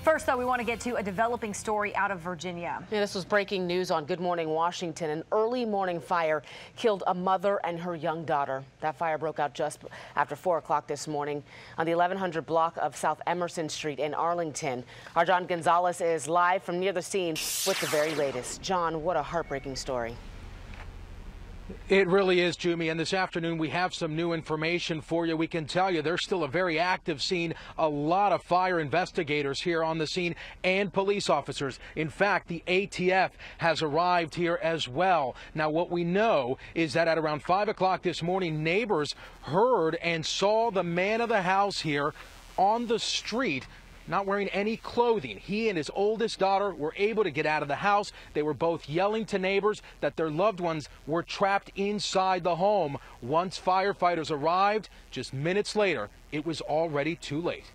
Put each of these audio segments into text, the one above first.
First, though, we want to get to a developing story out of Virginia. Yeah, this was breaking news on Good Morning Washington. An early morning fire killed a mother and her young daughter. That fire broke out just after 4 o'clock this morning on the 1100 block of South Emerson Street in Arlington. Our John Gonzalez is live from near the scene with the very latest. John, what a heartbreaking story. It really is, Jumi, and this afternoon we have some new information for you. We can tell you there's still a very active scene, a lot of fire investigators here on the scene and police officers. In fact, the ATF has arrived here as well. Now, what we know is that at around 5 o'clock this morning, neighbors heard and saw the man of the house here on the street, not wearing any clothing. He and his oldest daughter were able to get out of the house. They were both yelling to neighbors that their loved ones were trapped inside the home. Once firefighters arrived, just minutes later, it was already too late.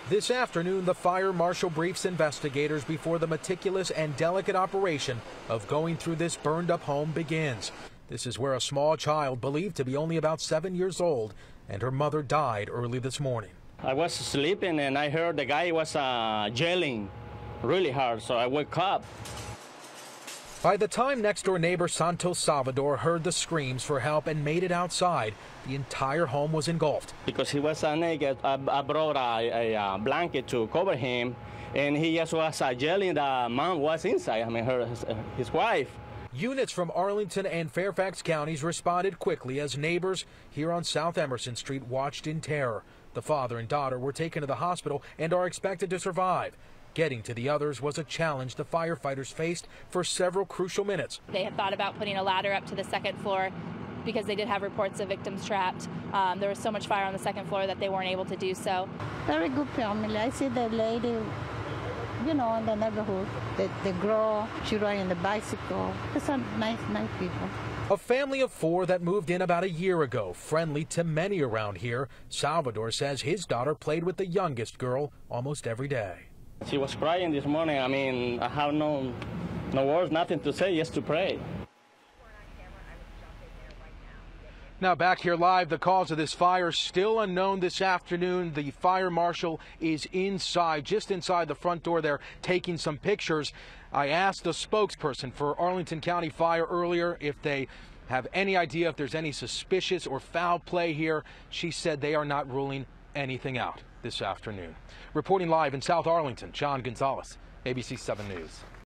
This afternoon, the fire marshal briefs investigators before the meticulous and delicate operation of going through this burned-up home begins. This is where a small child, believed to be only about 7 years old, and her mother died early this morning. I was sleeping and I heard the guy was yelling really hard, so I woke up. By the time next-door neighbor Santos Salvador heard the screams for help and made it outside, the entire home was engulfed. Because he was naked, I brought a blanket to cover him, and he just was yelling that mom was inside, his wife. Units from Arlington and Fairfax counties responded quickly as neighbors here on South Emerson Street watched in terror. The father and daughter were taken to the hospital and are expected to survive. Getting to the others was a challenge the firefighters faced for several crucial minutes. They had thought about putting a ladder up to the second floor because they did have reports of victims trapped. There was so much fire on the second floor that they weren't able to do so. Very good family. I see the lady, you know, in the neighborhood. The girl, she riding the bicycle. It's a nice people. A family of 4 that moved in about a year ago, friendly to many around here. Salvador says his daughter played with the youngest girl almost every day. She was crying this morning. I have no words, nothing to say, just to pray. Now back here live, the cause of this fire still unknown this afternoon. The fire marshal is inside, just inside the front door there, taking some pictures. I asked the spokesperson for Arlington County Fire earlier if they have any idea if there's any suspicious or foul play here. She said they are not ruling anything out this afternoon. Reporting live in South Arlington, John Gonzalez, ABC 7 News.